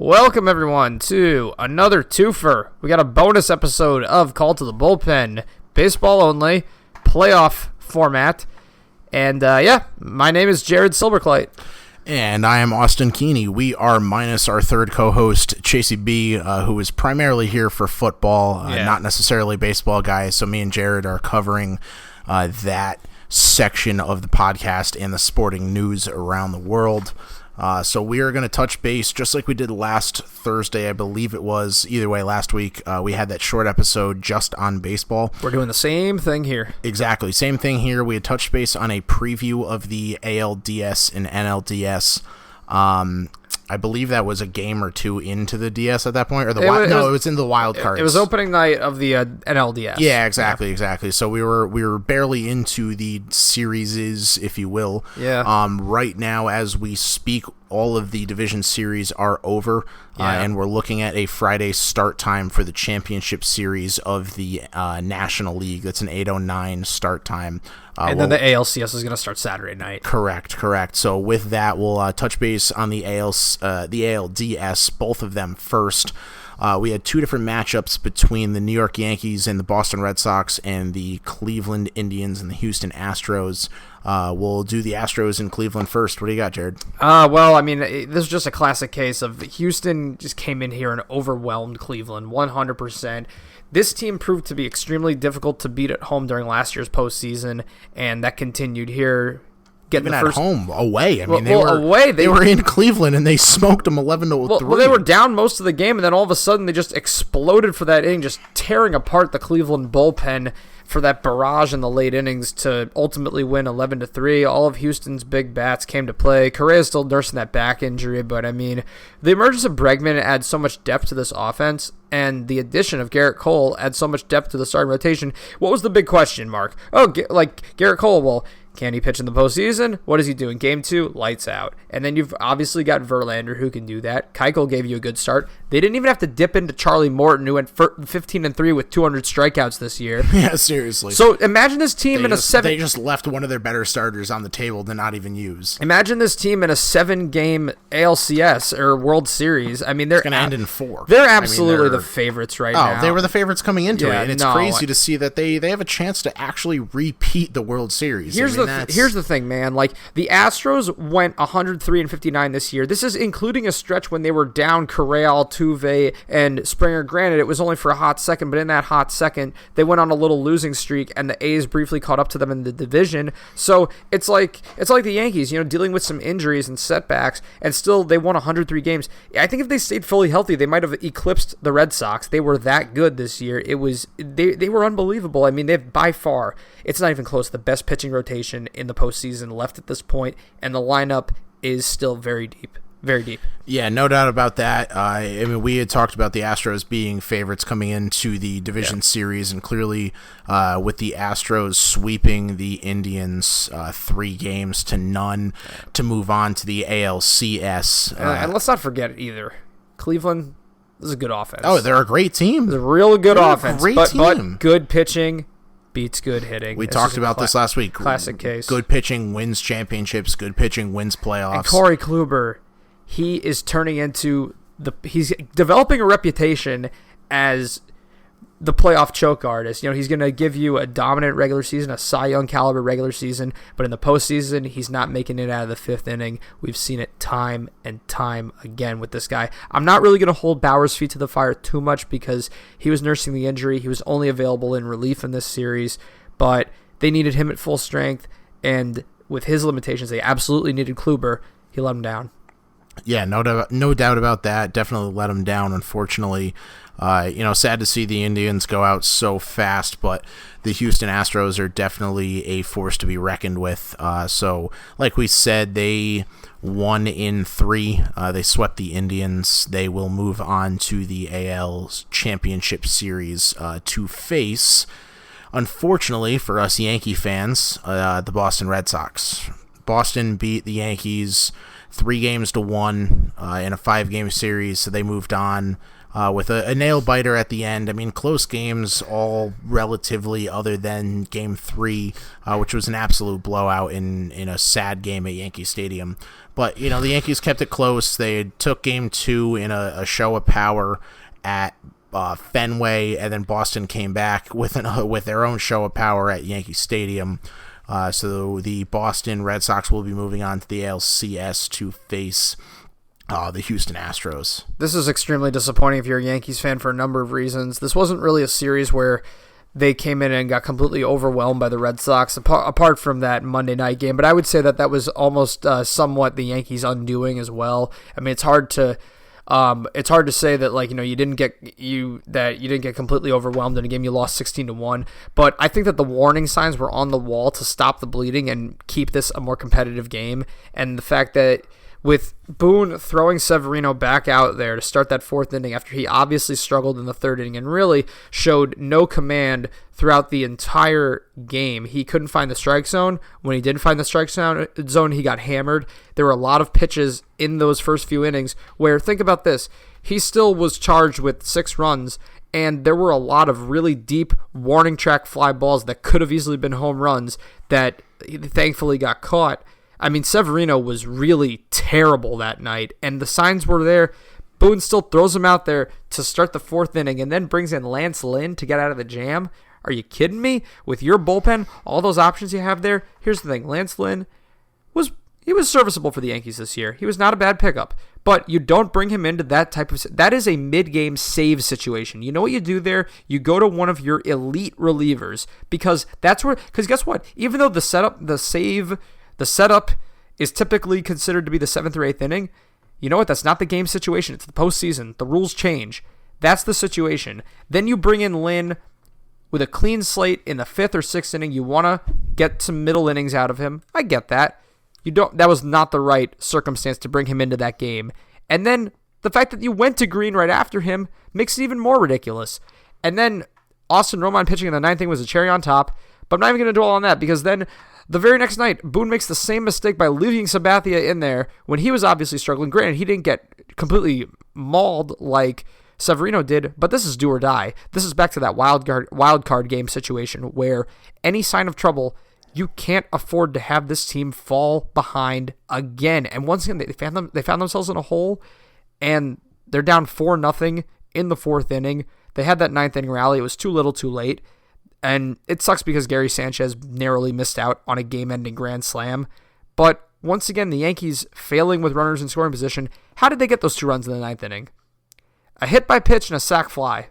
Welcome, everyone, to another twofer. We got a bonus episode of Call to the Bullpen, baseball only, playoff format. And, my name is Jared Silberkleit. And I am Austin Keeney. We are minus our third co-host, Chasey B, who is primarily here for football, not necessarily baseball guys. So me and Jared are covering that section of the podcast and the sporting news around the world. So we are going to touch base just like we did last Thursday, I believe it was. Either way, last week we had that short episode just on baseball. We're doing the same thing here. Exactly, same thing here. We had touched base on a preview of the ALDS and NLDS. I believe that was a game or two into the DS at that point, or it was in the wild cards. It was opening night of the NLDS. Yeah, exactly. So we were barely into the series, if you will. Yeah. Right now, as we speak, all of the division series are over, and we're looking at a Friday start time for the championship series of the National League. That's an 8:09 start time. And then the ALCS is going to start Saturday night. Correct. So with that, we'll touch base on the ALDS, both of them first. We had two different matchups between the New York Yankees and the Boston Red Sox and the Cleveland Indians and the Houston Astros. We'll do the Astros in Cleveland first. What do you got, Jared? This is just a classic case of Houston just came in here and overwhelmed Cleveland 100%. This team proved to be extremely difficult to beat at home during last year's postseason, and that continued here. Even at home, away. They were in Cleveland and they smoked them 11-3. Well, they were down most of the game, and then all of a sudden they just exploded for that inning, just tearing apart the Cleveland bullpen for that barrage in the late innings to ultimately win 11-3. All of Houston's big bats came to play. Correa's still nursing that back injury, but the emergence of Bregman adds so much depth to this offense, and the addition of Garrett Cole adds so much depth to the starting rotation. What was the big question, Mark? Garrett Cole, well, can he pitch in the postseason? What is he doing? Game 2, lights out. And then you've obviously got Verlander who can do that. Keuchel gave you a good start. They didn't even have to dip into Charlie Morton, who went 15-3 with 200 strikeouts this year. Yeah, seriously. So imagine this team They just left one of their better starters on the table to not even use. Imagine this team in a 7-game ALCS or World Series. They're going to end in 4. They're absolutely the favorites right now. Oh, they were the favorites coming into it, and it's crazy to see that they have a chance to actually repeat the World Series. Here's the thing, man. The Astros went 103-59 this year. This is including a stretch when they were down Correa, Altuve, and Springer. Granted, it was only for a hot second, but in that hot second, they went on a little losing streak, and the A's briefly caught up to them in the division. So it's like the Yankees, dealing with some injuries and setbacks, and still they won 103 games. I think if they stayed fully healthy, they might have eclipsed the Red Sox. They were that good this year. They were unbelievable. They've by far, it's not even close, the best pitching rotation in the postseason left at this point, and the lineup is still very deep. Very deep. Yeah, no doubt about that. We had talked about the Astros being favorites coming into the division series, and clearly with the Astros sweeping the Indians 3-0 to move on to the ALCS. And let's not forget either, Cleveland is a good offense. Oh, they're a great team. It's a real good offense. But good pitching beats good hitting. We talked about this last week. Classic case. Good pitching wins championships. Good pitching wins playoffs. And Corey Kluber, he is turning into he's developing a reputation as the playoff choke artist. He's going to give you a dominant regular season, a Cy Young caliber regular season, but in the postseason, he's not making it out of the 5th inning. We've seen it time and time again with this guy. I'm not really going to hold Bauer's feet to the fire too much because he was nursing the injury. He was only available in relief in this series, but they needed him at full strength, and with his limitations, they absolutely needed Kluber. He let him down. Yeah, no doubt about that. Definitely let him down, unfortunately. Sad to see the Indians go out so fast, but the Houston Astros are definitely a force to be reckoned with. So, like we said, they won in 3. They swept the Indians. They will move on to the AL Championship Series to face, unfortunately for us Yankee fans, the Boston Red Sox. Boston beat the Yankees 3-1 in a 5-game series, so they moved on with a nail biter at the end. I mean, close games all relatively, other than Game 3, which was an absolute blowout in a sad game at Yankee Stadium. But, the Yankees kept it close. They took Game 2 in a show of power at Fenway, and then Boston came back with their own show of power at Yankee Stadium. So the Boston Red Sox will be moving on to the ALCS to face the Houston Astros. This is extremely disappointing if you're a Yankees fan for a number of reasons. This wasn't really a series where they came in and got completely overwhelmed by the Red Sox, apart from that Monday night game. But I would say that was almost somewhat the Yankees' undoing as well. I mean, it's hard to say that you didn't get completely overwhelmed in a game you lost 16-1. But I think that the warning signs were on the wall to stop the bleeding and keep this a more competitive game. And the fact that with Boone throwing Severino back out there to start that fourth inning after he obviously struggled in the third inning and really showed no command throughout the entire game. He couldn't find the strike zone. When he did find the strike zone, he got hammered. There were a lot of pitches in those first few innings where, think about this, he still was charged with 6 runs, and there were a lot of really deep warning track fly balls that could have easily been home runs that thankfully got caught. I mean, Severino was really terrible that night, and the signs were there. Boone still throws him out there to start the fourth inning and then brings in Lance Lynn to get out of the jam. Are you kidding me? With your bullpen, all those options you have there, here's the thing. Lance Lynn was serviceable for the Yankees this year. He was not a bad pickup, but you don't bring him into that type of... That is a mid-game save situation. You know what you do there? You go to one of your elite relievers, because guess what? Even though the setup is typically considered to be the 7th or 8th inning, you know what? That's not the game situation. It's the postseason. The rules change. That's the situation. Then you bring in Lynn with a clean slate in the 5th or 6th inning. You want to get some middle innings out of him. I get that. That was not the right circumstance to bring him into that game. And then the fact that you went to Green right after him makes it even more ridiculous. And then Austin Romine pitching in the 9th inning was a cherry on top. But I'm not even going to dwell on that, because then the very next night, Boone makes the same mistake by leaving Sabathia in there when he was obviously struggling. Granted, he didn't get completely mauled like Severino did, but this is do or die. This is back to that wild card game situation where any sign of trouble, you can't afford to have this team fall behind again. And once again, they found themselves in a hole, and they're down 4-0 in the 4th inning. They had that 9th inning rally. It was too little too late. And it sucks because Gary Sanchez narrowly missed out on a game-ending grand slam. But once again, the Yankees failing with runners in scoring position. How did they get those 2 runs in the 9th inning? A hit by pitch and a sac fly.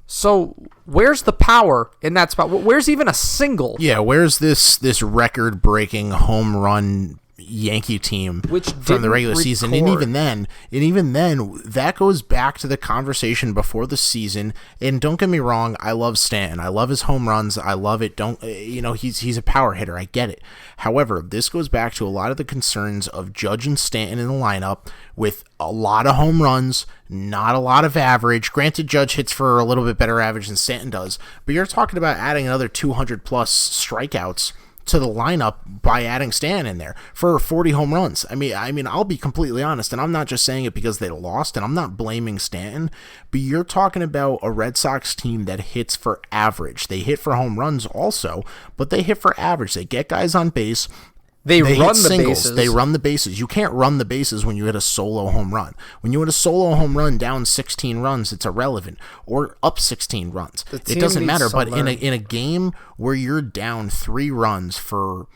So where's the power in that spot? Where's even a single? Yeah, where's this record-breaking home run Yankee team from the regular season? And even then, that goes back to the conversation before the season. And don't get me wrong, I love Stanton. I love his home runs. I love it. He's a power hitter. I get it. However, this goes back to a lot of the concerns of Judge and Stanton in the lineup with a lot of home runs, not a lot of average. Granted, Judge hits for a little bit better average than Stanton does, but you're talking about adding another 200 plus strikeouts to the lineup by adding Stan in there for 40 home runs. I mean, I'll be completely honest, and I'm not just saying it because they lost, and I'm not blaming Stanton, but you're talking about a Red Sox team that hits for average. They hit for home runs also, but they hit for average. They get guys on base. They run the bases. They run the bases. You can't run the bases when you hit a solo home run. When you hit a solo home run down 16 runs, it's irrelevant. Or up 16 runs. It doesn't matter. But in a game where you're down 3 runs for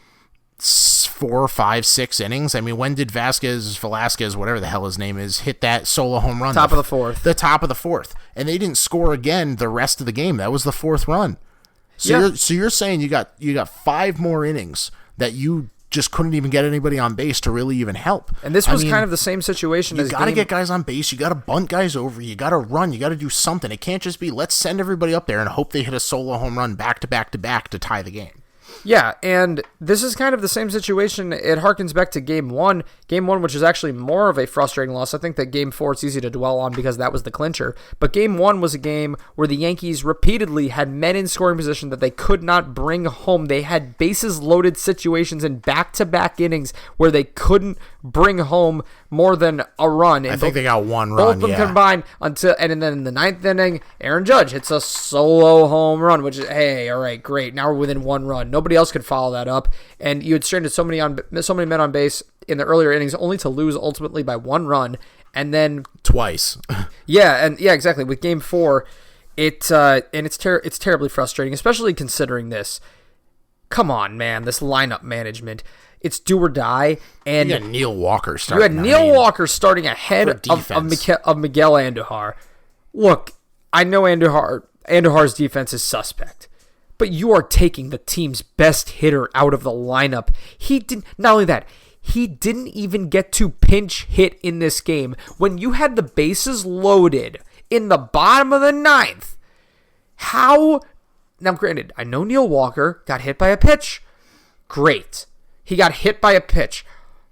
4, 5, 6 innings, I mean, when did Velasquez, whatever the hell his name is, hit that solo home run? Top of the 4th. The top of the 4th. And they didn't score again the rest of the game. That was the 4th run. So you're saying you got 5 more innings that you just couldn't even get anybody on base to really even help. And this was kind of the same situation. You got to get guys on base. You got to bunt guys over. You got to run. You got to do something. It can't just be let's send everybody up there and hope they hit a solo home run back to back to back to tie the game. Yeah, and this is kind of the same situation. It harkens back to Game 1. Game 1, which is actually more of a frustrating loss. I think that Game 4 it's easy to dwell on because that was the clincher. But Game 1 was a game where the Yankees repeatedly had men in scoring position that they could not bring home. They had bases-loaded situations in back-to-back innings where they couldn't bring home more than a run. I think they got one Both run, of them combined, and then in the ninth inning, Aaron Judge hits a solo home run, which is, hey, all right, great. Now we're within one run. Nobody else could follow that up, and you had stranded so many men on base in the earlier innings, only to lose ultimately by one run, and then twice. yeah, exactly. With Game 4, it's terribly frustrating, especially considering this. Come on, man, this lineup management. It's do or die, and you had Neil Walker starting. Walker starting ahead of Miguel Andujar. Look, I know Andujar's defense is suspect, but you are taking the team's best hitter out of the lineup. Not only that, he didn't even get to pinch hit in this game when you had the bases loaded in the bottom of the ninth. How? Now, granted, I know Neil Walker got hit by a pitch. Great. He got hit by a pitch.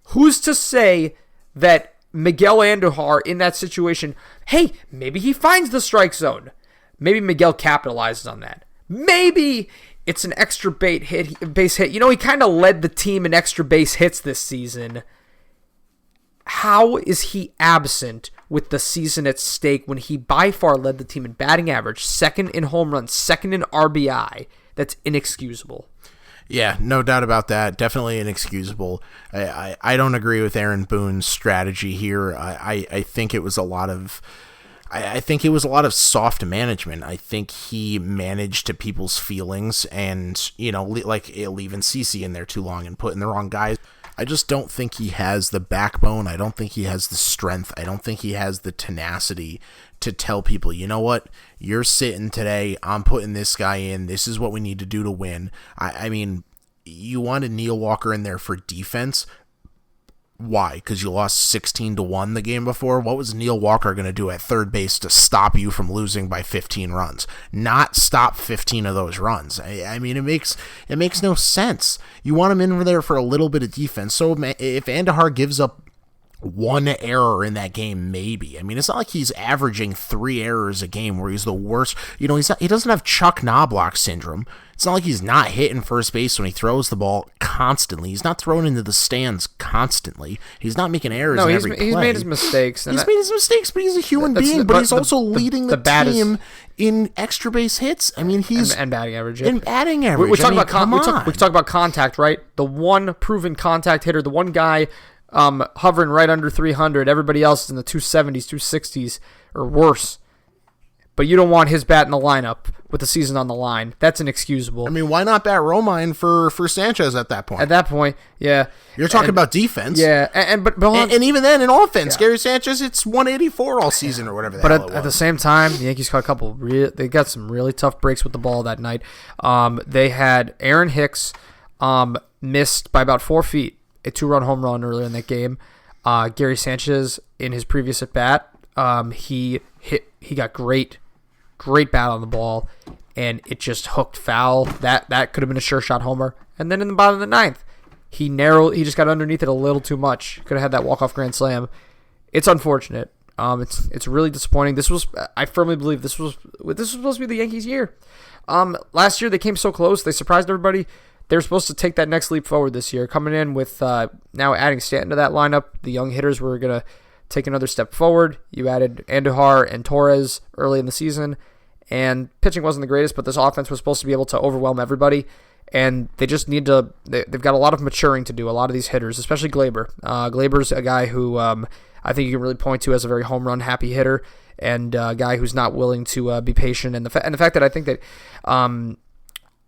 Who's to say that Miguel Andujar in that situation, hey, maybe he finds the strike zone. Maybe Miguel capitalizes on that. Maybe it's an extra base hit. You know, he kind of led the team in extra base hits this season. How is he absent with the season at stake when he by far led the team in batting average, second in home runs, second in RBI? That's inexcusable. Yeah, no doubt about that. Definitely inexcusable. I don't agree with Aaron Boone's strategy here. I think it was a lot of soft management. I think he managed to people's feelings and, like leaving CeCe in there too long and putting the wrong guys. I just don't think he has the backbone. I don't think he has the strength. I don't think he has the tenacity to tell people, you know what, you're sitting today, I'm putting this guy in, this is what we need to do to win. I mean, you wanted Neil Walker in there for defense. Why? Because you lost 16-1 the game before? What was Neil Walker going to do at third base to stop you from losing by 15 runs? Not stop 15 of those runs. I mean, it makes no sense. You want him in there for a little bit of defense. So if Andujar gives up one error in that game, maybe. I mean, it's not like he's averaging 3 errors a game where he's the worst. He doesn't have Chuck Knobloch syndrome. It's not like he's not hitting first base when he throws the ball constantly. He's not thrown into the stands constantly. He's not making errors in every play. He's made his mistakes. He's made his mistakes, but he's a human being. But he's also leading the team in extra base hits. I mean, he's and batting average. And batting average. We talk about contact, right? The one proven contact hitter, the one guy hovering right under 300. Everybody else is in the 270s, 260s, or worse. But you don't want his bat in the lineup with the season on the line. That's inexcusable. I mean, why not bat Romine for Sanchez at that point? At that point, yeah. You're talking about defense. Yeah, and even then, in offense, Gary Sanchez, it's 184 all season or whatever. But at the same time, the Yankees caught they got some really tough breaks with the ball that night. They had Aaron Hicks missed by about 4 feet, a 2-run home run earlier in that game. Gary Sanchez, in his previous at bat, he got great bat on the ball, and it just hooked foul. That could have been a sure shot homer. And then in the bottom of the ninth, he just got underneath it a little too much. Could have had that walk-off grand slam. It's unfortunate. It's really disappointing. I firmly believe this was supposed to be the Yankees' year. Last year they came so close. They surprised everybody. They were supposed to take that next leap forward this year, coming in with now adding Stanton to that lineup. The young hitters were going to take another step forward. You added Andujar and Torres early in the season, and pitching wasn't the greatest, but this offense was supposed to be able to overwhelm everybody, and they just need to. They've got a lot of maturing to do, a lot of these hitters, especially Glaber. Glaber's a guy who I think you can really point to as a very home run happy hitter, and a guy who's not willing to be patient, and the fact that I think that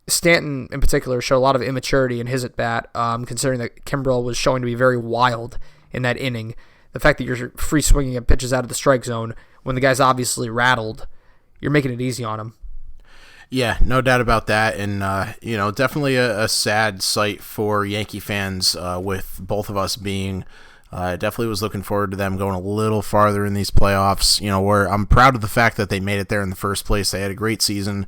Stanton in particular showed a lot of immaturity in his at-bat, considering that Kimbrel was showing to be very wild in that inning. The fact that you're free swinging at pitches out of the strike zone when the guy's obviously rattled, you're making it easy on him. Yeah, no doubt about that. And, definitely a sad sight for Yankee fans with both of us being definitely was looking forward to them going a little farther in these playoffs. Where I'm proud of the fact that they made it there in the first place. They had a great season.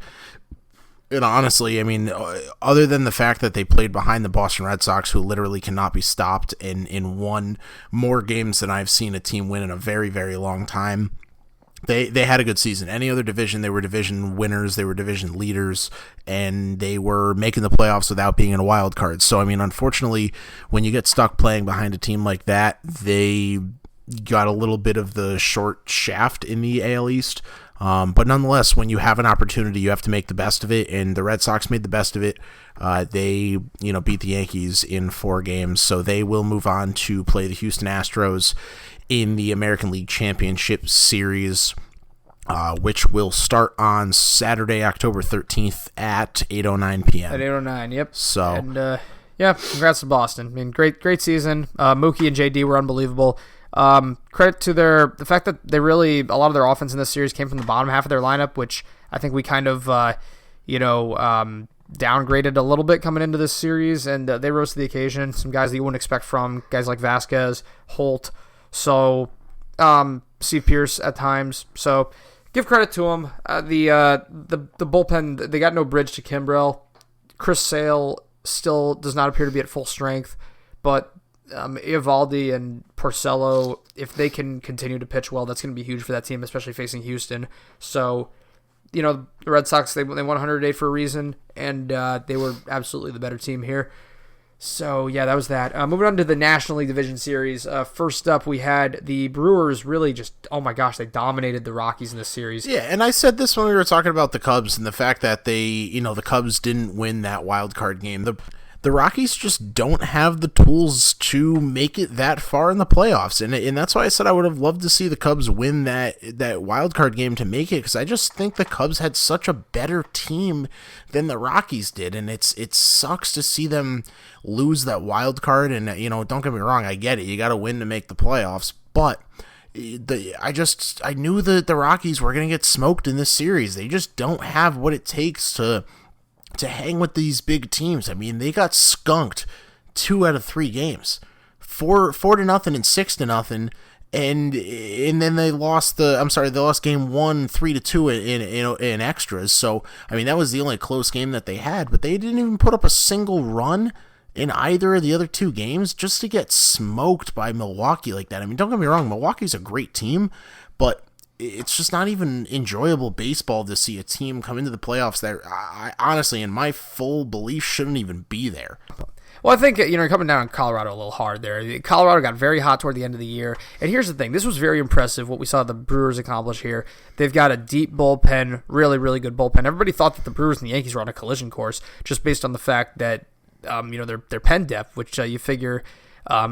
And honestly, I mean, other than the fact that they played behind the Boston Red Sox, who literally cannot be stopped, and won more games than I've seen a team win in a very, very long time, They had a good season. Any other division, they were division winners, they were division leaders, and they were making the playoffs without being in a wild card. So, I mean, unfortunately, when you get stuck playing behind a team like that, they got a little bit of the short shaft in the AL East. But nonetheless, when you have an opportunity, you have to make the best of it, and the Red Sox made the best of it. They, beat the Yankees in 4 games, so they will move on to play the Houston Astros in the American League Championship Series, which will start on Saturday, October 13th at 8:09 p.m. At 8:09, yep. So, and congrats to Boston. I mean, great season. Mookie and JD were unbelievable. Credit to the fact that a lot of their offense in this series came from the bottom half of their lineup, which I think we kind of, downgraded a little bit coming into this series, and they rose to the occasion. Some guys that you wouldn't expect from guys like Vasquez, Holt, so Steve Pearce at times. So give credit to them. The bullpen, they got no bridge to Kimbrel. Chris Sale still does not appear to be at full strength, but Eovaldi and Porcello, if they can continue to pitch well, that's going to be huge for that team, especially facing Houston. So, the Red Sox, they won 100 a day for a reason, and they were absolutely the better team here. So, yeah, that was that. Moving on to the National League Division Series. First up, we had the Brewers really just, oh my gosh, they dominated the Rockies in this series. Yeah, and I said this when we were talking about the Cubs and the fact that the Cubs didn't win that wild card game. The Rockies just don't have the tools to make it that far in the playoffs, and that's why I said I would have loved to see the Cubs win that wild card game to make it, because I just think the Cubs had such a better team than the Rockies did, and it sucks to see them lose that wild card. And don't get me wrong, I get it, you got to win to make the playoffs, but I knew that the Rockies were going to get smoked in this series. They just don't have what it takes to hang with these big teams. I mean, they got skunked 2 out of 3 games, 4-0 and 6-0, and then they lost game 1 3-2 in extras. So I mean, that was the only close game that they had, but they didn't even put up a single run in either of the other 2 games just to get smoked by Milwaukee like that. I mean, don't get me wrong, Milwaukee's a great team, but it's just not even enjoyable baseball to see a team come into the playoffs that I honestly, in my full belief, shouldn't even be there. Well, I think, coming down on Colorado a little hard there. Colorado got very hot toward the end of the year. And here's the thing. This was very impressive what we saw the Brewers accomplish here. They've got a deep bullpen, really, really good bullpen. Everybody thought that the Brewers and the Yankees were on a collision course just based on the fact that, their pen depth, which you figure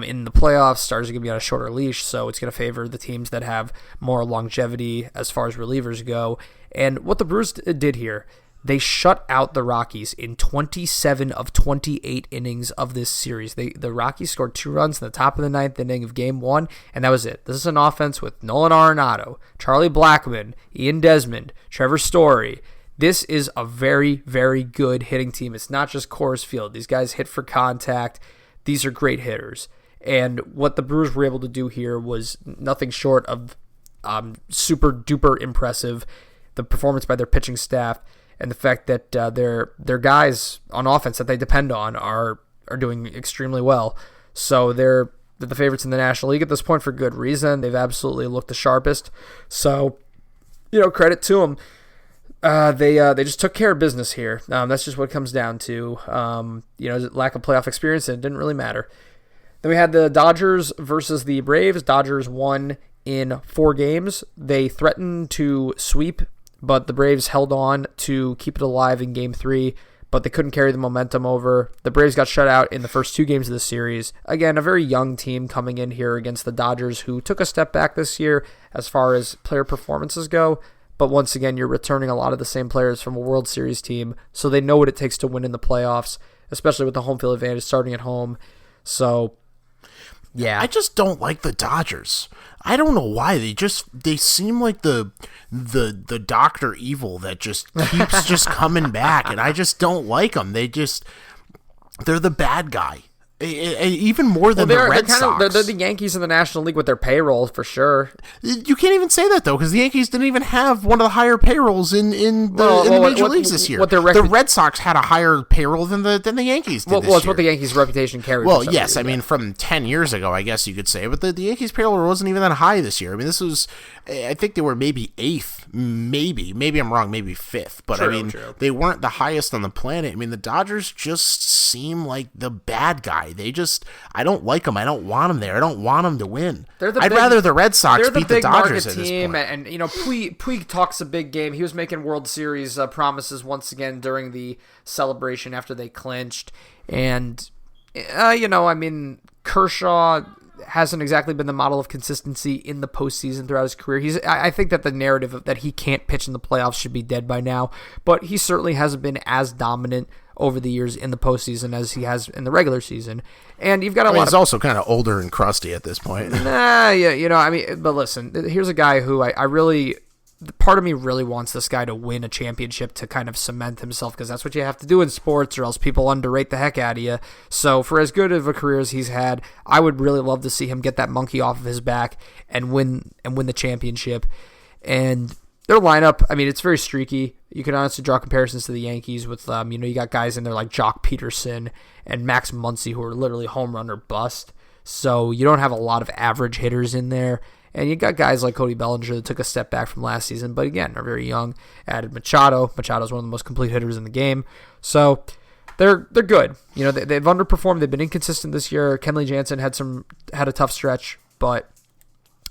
in the playoffs, stars are going to be on a shorter leash, so it's going to favor the teams that have more longevity as far as relievers go. And what the Brewers did here, they shut out the Rockies in 27 of 28 innings of this series. The Rockies scored 2 runs in the top of the 9th inning of Game 1, and that was it. This is an offense with Nolan Arenado, Charlie Blackmon, Ian Desmond, Trevor Story. This is a very, very good hitting team. It's not just Coors Field. These guys hit for contact. These are great hitters. And what the Brewers were able to do here was nothing short of super duper impressive. The performance by their pitching staff and the fact that their guys on offense that they depend on are doing extremely well. So they're the favorites in the National League at this point for good reason. They've absolutely looked the sharpest. So, credit to them. They just took care of business here. That's just what it comes down to. Lack of playoff experience, and it didn't really matter. Then we had the Dodgers versus the Braves. Dodgers won in 4 games. They threatened to sweep, but the Braves held on to keep it alive in Game 3, but they couldn't carry the momentum over. The Braves got shut out in the first 2 games of the series. Again, a very young team coming in here against the Dodgers, who took a step back this year as far as player performances go. But once again, you're returning a lot of the same players from a World Series team, so they know what it takes to win in the playoffs, especially with the home field advantage starting at home. So, yeah. I just don't like the Dodgers. I don't know why. They seem like the Dr. Evil that just keeps just coming back, and I just don't like them. They're the bad guy. Even more than the Red Sox. They're the Yankees in the National League with their payroll, for sure. You can't even say that, though, because the Yankees didn't even have one of the higher payrolls in the major leagues this year. The Red Sox had a higher payroll than the Yankees did this year. It's what the Yankees' reputation carried. Well, yes, I mean, from 10 years ago, I guess you could say, but the Yankees' payroll wasn't even that high this year. I mean, this was, I think they were maybe 8th, maybe I'm wrong, maybe 5th, but true. They weren't the highest on the planet. I mean, the Dodgers just seem like the bad guy. I don't like them. I don't want them there. I don't want them to win. I'd rather the Red Sox beat the Dodgers at this point. And Puig talks a big game. He was making World Series promises once again during the celebration after they clinched. And, Kershaw hasn't exactly been the model of consistency in the postseason throughout his career. I think that the narrative that he can't pitch in the playoffs should be dead by now, but he certainly hasn't been as dominant over the years in the postseason as he has in the regular season. And you've got he's also kind of older and crusty at this point. But listen, here's a guy who part of me really wants this guy to win a championship to kind of cement himself, because that's what you have to do in sports, or else people underrate the heck out of you. So for as good of a career as he's had, I would really love to see him get that monkey off of his back and win the championship. And their lineup, it's very streaky. You can honestly draw comparisons to the Yankees with, you got guys in there like Jock Peterson and Max Muncy who are literally home run or bust. So you don't have a lot of average hitters in there. And you got guys like Cody Bellinger that took a step back from last season, but again, are very young. Added Machado. Machado's one of the most complete hitters in the game. So they're good. They've underperformed. They've been inconsistent this year. Kenley Jansen had a tough stretch, but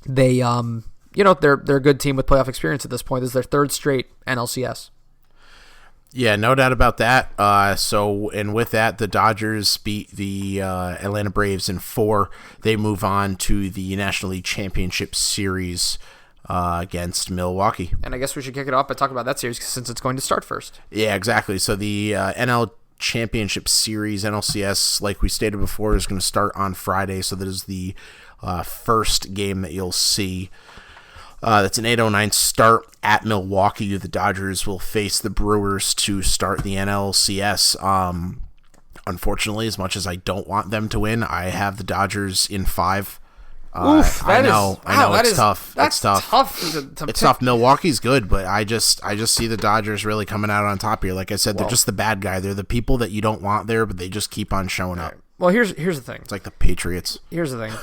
they they're a good team with playoff experience at this point. This is their third straight NLCS. Yeah, no doubt about that. And with that, the Dodgers beat the Atlanta Braves in 4. They move on to the National League Championship Series against Milwaukee. And I guess we should kick it off by talking about that series since it's going to start first. Yeah, exactly. So the NL Championship Series, NLCS, like we stated before, is going to start on Friday. So that is the first game that you'll see. That's an 8:09 start at Milwaukee. The Dodgers will face the Brewers to start the NLCS. Unfortunately, as much as I don't want them to win, I have the Dodgers in 5. I know it's tough. That's tough. It's tough. Milwaukee's good, but I just see the Dodgers really coming out on top here. Like I said, they're just the bad guy. They're the people that you don't want there, but they just keep on showing up. Well, here's the thing. It's like the Patriots. Here's the thing.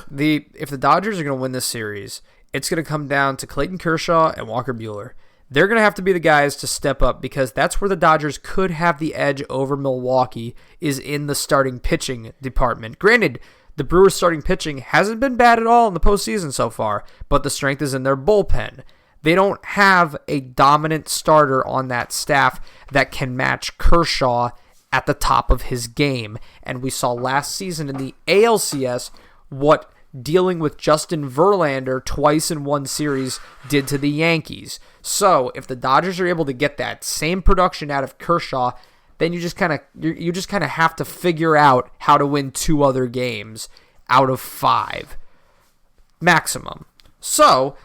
If the Dodgers are going to win this series, it's going to come down to Clayton Kershaw and Walker Buehler. They're going to have to be the guys to step up, because that's where the Dodgers could have the edge over Milwaukee, is in the starting pitching department. Granted, the Brewers' starting pitching hasn't been bad at all in the postseason so far, but the strength is in their bullpen. They don't have a dominant starter on that staff that can match Kershaw at the top of his game. And we saw last season in the ALCS what dealing with Justin Verlander twice in one series did to the Yankees. So if the Dodgers are able to get that same production out of Kershaw, then you just kind of have to figure out how to win 2 other games out of 5 maximum. So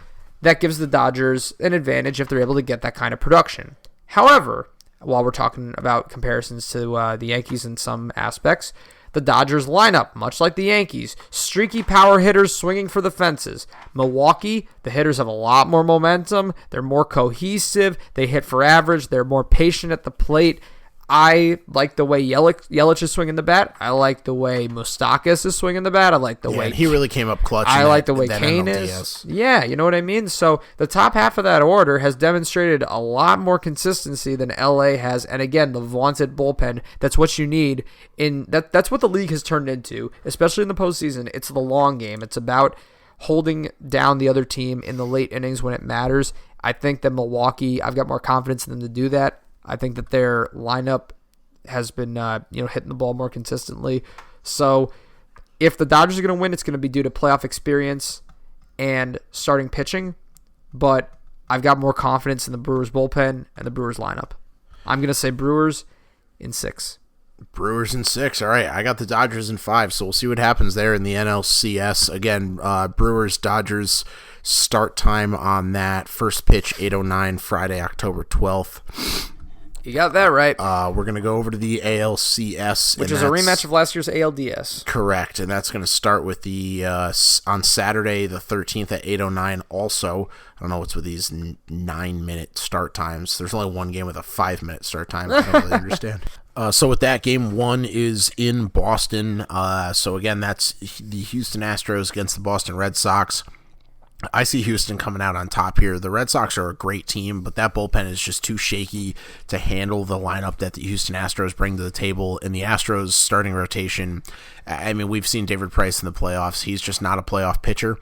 that gives the Dodgers an advantage if they're able to get that kind of production. However, while we're talking about comparisons to the Yankees in some aspects, the Dodgers lineup, much like the Yankees, streaky power hitters swinging for the fences. Milwaukee, the hitters have a lot more momentum. They're more cohesive. They hit for average. They're more patient at the plate. I like the way Yelich is swinging the bat. I like the way Moustakas is swinging the bat. I like the way he really came up clutch. I like the way Kane is. Yeah, you know what I mean? So the top half of that order has demonstrated a lot more consistency than LA has. And again, the vaunted bullpen, that's what you need. That's what the league has turned into, especially in the postseason. It's the long game. It's about holding down the other team in the late innings when it matters. I think that Milwaukee, I've got more confidence in them to do that. I think that their lineup has been, hitting the ball more consistently. So if the Dodgers are going to win, it's going to be due to playoff experience and starting pitching. But I've got more confidence in the Brewers bullpen and the Brewers lineup. I'm going to say Brewers in 6. Brewers in 6. All right, I got the Dodgers in 5. So we'll see what happens there in the NLCS. Again, Brewers, Dodgers, start time on that. First pitch, 8:09, Friday, October 12th. You got that right. We're going to go over to the ALCS. Which is a rematch of last year's ALDS. Correct, and that's going to start with the on Saturday the 13th at 8:09 also. I don't know what's with these 9-minute start times. There's only one game with a 5-minute start time. I don't really understand. So with that, game 1 is in Boston. So again, that's the Houston Astros against the Boston Red Sox. I see Houston coming out on top here. The Red Sox are a great team, but that bullpen is just too shaky to handle the lineup that the Houston Astros bring to the table. And the Astros starting rotation, I mean, we've seen David Price in the playoffs. He's just not a playoff pitcher.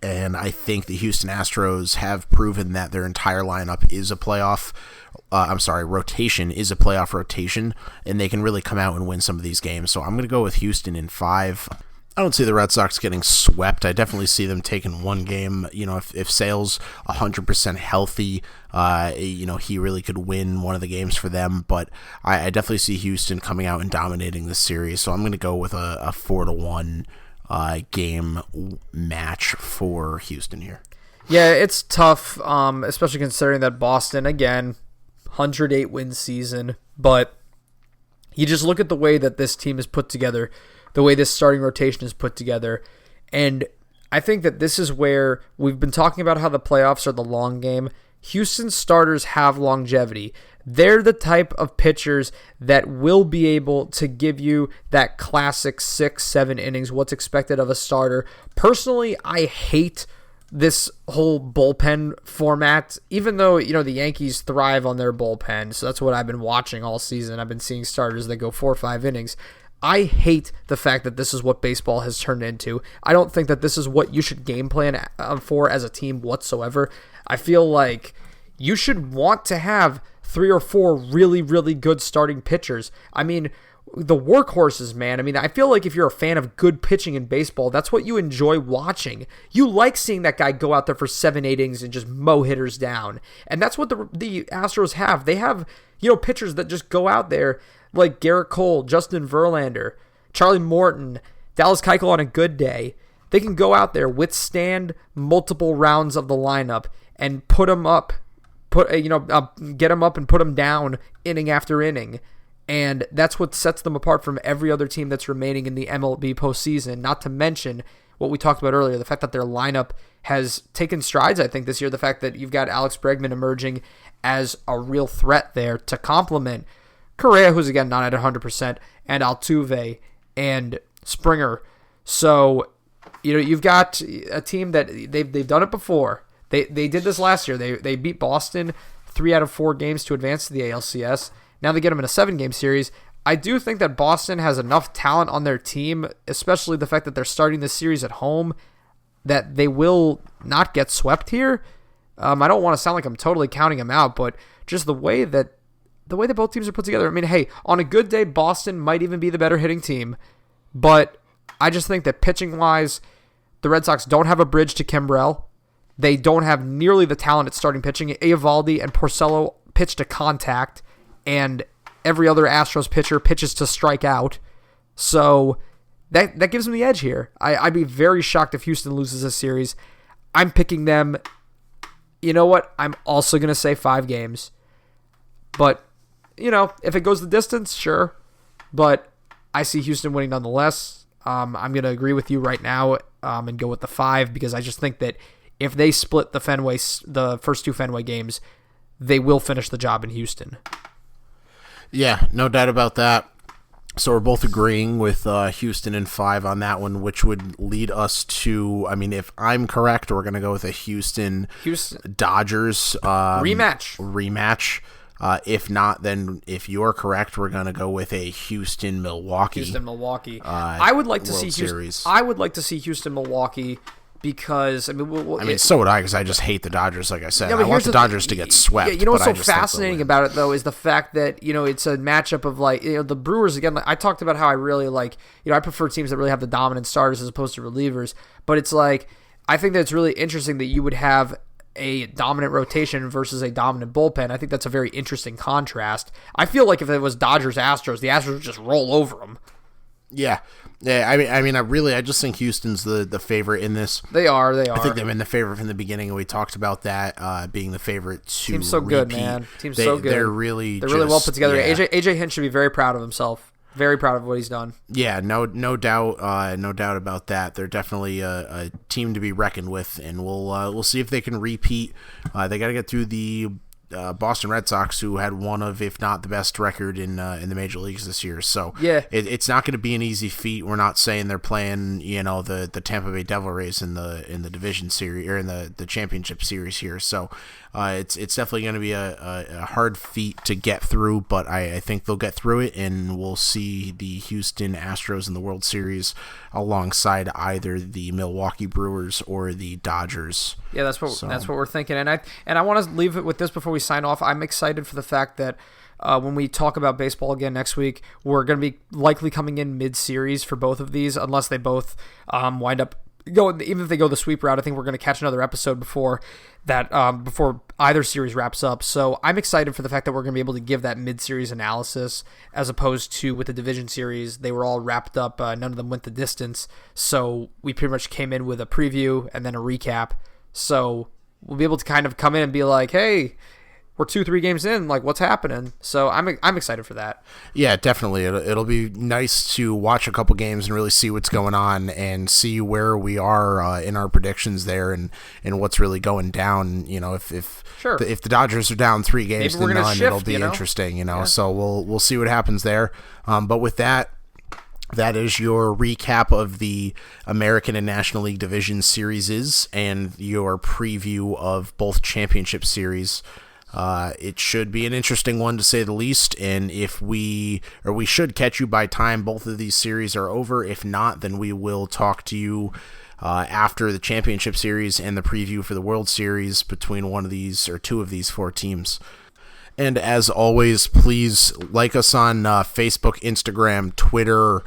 And I think the Houston Astros have proven that their entire lineup is a playoff rotation is a playoff rotation, and they can really come out and win some of these games. So I'm going to go with Houston in 5. I don't see the Red Sox getting swept. I definitely see them taking one game. You know, if Sale's 100% healthy, he really could win one of the games for them. But I definitely see Houston coming out and dominating this series. So I'm going to go with a 4-1 game match for Houston here. Yeah, it's tough, especially considering that Boston, again, 108 win season. But you just look at the way that this team is put together, the way this starting rotation is put together. And I think that this is where we've been talking about how the playoffs are the long game. Houston's starters have longevity. They're the type of pitchers that will be able to give you that classic 6-7 innings, what's expected of a starter. Personally, I hate this whole bullpen format, even though, the Yankees thrive on their bullpen. So that's what I've been watching all season. I've been seeing starters that go 4 or 5 innings. I hate the fact that this is what baseball has turned into. I don't think that this is what you should game plan for as a team whatsoever. I feel like you should want to have 3 or 4 really, really good starting pitchers. I mean, the workhorses, man. I mean, I feel like if you're a fan of good pitching in baseball, that's what you enjoy watching. You like seeing that guy go out there for 7 innings and just mow hitters down. And that's what the Astros have. They have, pitchers that just go out there like Garrett Cole, Justin Verlander, Charlie Morton, Dallas Keuchel on a good day. They can go out there, withstand multiple rounds of the lineup, and put them up, get them up and put them down inning after inning. And that's what sets them apart from every other team that's remaining in the MLB postseason. Not to mention what we talked about earlier, the fact that their lineup has taken strides, I think, this year. The fact that you've got Alex Bregman emerging as a real threat there to complement Correa, who's again not at 100%, and Altuve and Springer. So, you've got a team that they've done it before. They did this last year. They beat Boston 3 out of 4 games to advance to the ALCS. Now they get them in a 7-game series. I do think that Boston has enough talent on their team, especially the fact that they're starting this series at home, that they will not get swept here. I don't want to sound like I'm totally counting them out, but just the way that both teams are put together. I mean, hey, on a good day, Boston might even be the better hitting team, but I just think that pitching-wise, the Red Sox don't have a bridge to Kimbrel. They don't have nearly the talent at starting pitching. Eovaldi and Porcello pitch to contact, and every other Astros pitcher pitches to strike out. So that gives them the edge here. I'd be very shocked if Houston loses this series. I'm picking them. You know what? I'm also going to say 5 games. But, if it goes the distance, sure. But I see Houston winning nonetheless. I'm going to agree with you right now and go with the 5, because I just think that if they split the first 2 Fenway games, they will finish the job in Houston. Yeah, no doubt about that. So we're both agreeing with Houston in 5 on that one, which would lead us to, if I'm correct, we're going to go with a Houston Dodgers rematch. If not, then if you're correct, we're going to go with a Houston-Milwaukee. I would like to see Series. I would like to see Houston-Milwaukee because so would I, because I just hate the Dodgers. Like I said, I want the Dodgers to get swept. Yeah, what's so fascinating about it though is the fact that it's a matchup of the Brewers again. I talked about how I really I prefer teams that really have the dominant starters as opposed to relievers. But it's I think that it's really interesting that you would have a dominant rotation versus a dominant bullpen. I think that's a very interesting contrast. I feel like if it was Dodgers-Astros, the Astros would just roll over them. Yeah, Yeah, I just think Houston's the favorite in this. They are. I think they've been the favorite from the beginning, and we talked about that being the favorite to Team's so repeat. good, man. Team's so good. They're really well put together. Yeah. AJ Hinch should be very proud of himself. Very proud of what he's done. Yeah, no doubt about that. They're definitely a team to be reckoned with, and we'll see if they can repeat. They got to get through the Boston Red Sox, who had one of, if not the best record in the major leagues this year. So yeah, it's not going to be an easy feat. We're not saying they're playing, the Tampa Bay Devil Rays in the division series or in the championship series here. So it's definitely going to be a hard feat to get through, but I think they'll get through it, and we'll see the Houston Astros in the World Series alongside either the Milwaukee Brewers or the Dodgers. Yeah, that's what we're thinking, and I want to leave it with this before we sign off. I'm excited for the fact that when we talk about baseball again next week, we're going to be likely coming in mid-series for both of these, unless they both wind up going. Even if they go the sweep route, I think we're going to catch another episode before either series wraps up. So I'm excited for the fact that we're going to be able to give that mid-series analysis, as opposed to with the division series, they were all wrapped up. None of them went the distance, so we pretty much came in with a preview and then a recap. So we'll be able to kind of come in and be like, hey, we're 2-3 games in, like, what's happening? So I'm excited for that. Yeah, definitely. It'll be nice to watch a couple games and really see what's going on and see where we are in our predictions there and what's really going down. If the Dodgers are down 3 games to none, it'll be interesting. Yeah. So we'll see what happens there. But with that is your recap of the American and National League Division series and your preview of both championship series. It should be an interesting one, to say the least, and we should catch you by time both of these series are over. If not, then we will talk to you after the championship series and the preview for the World Series between one of these or two of these 4 teams. And as always, please like us on Facebook, Instagram, Twitter.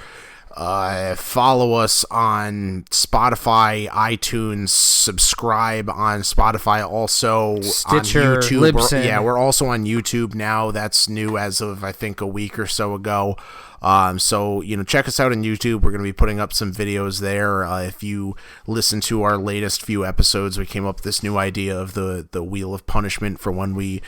Follow us on Spotify, iTunes, subscribe on Spotify, also Stitcher, on YouTube. Libsyn. We're also on YouTube now. That's new as of, I think, a week or so ago. So check us out on YouTube. We're going to be putting up some videos there. If you listen to our latest few episodes, we came up with this new idea of the Wheel of Punishment for when we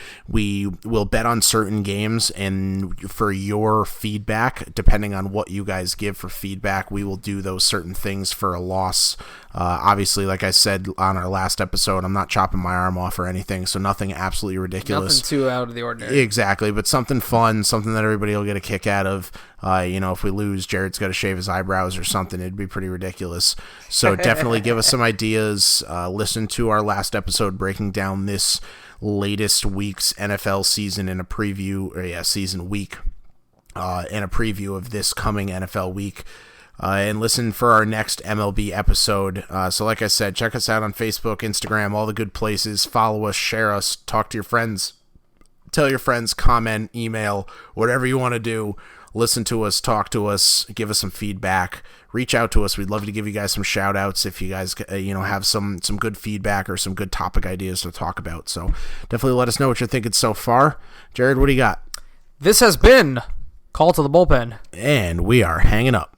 will bet on certain games, and for your feedback, depending on what you guys give for feedback, we will do those certain things for a loss. Obviously, like I said on our last episode, I'm not chopping my arm off or anything, so nothing absolutely ridiculous. Nothing too out of the ordinary. Exactly, but something fun, something that everybody will get a kick out of. If we lose, Jared's got to shave his eyebrows or something. It'd be pretty ridiculous. So definitely give us some ideas. Listen to our last episode breaking down this latest week's NFL season in a preview, season week, and a preview of this coming NFL week. And listen for our next MLB episode. So like I said, check us out on Facebook, Instagram, all the good places. Follow us, share us, talk to your friends. Tell your friends, comment, email, whatever you want to do. Listen to us, talk to us, give us some feedback. Reach out to us. We'd love to give you guys some shout outs if you guys have some good feedback or some good topic ideas to talk about. So definitely let us know what you're thinking so far. Jared, what do you got? This has been Call to the Bullpen. And we are hanging up.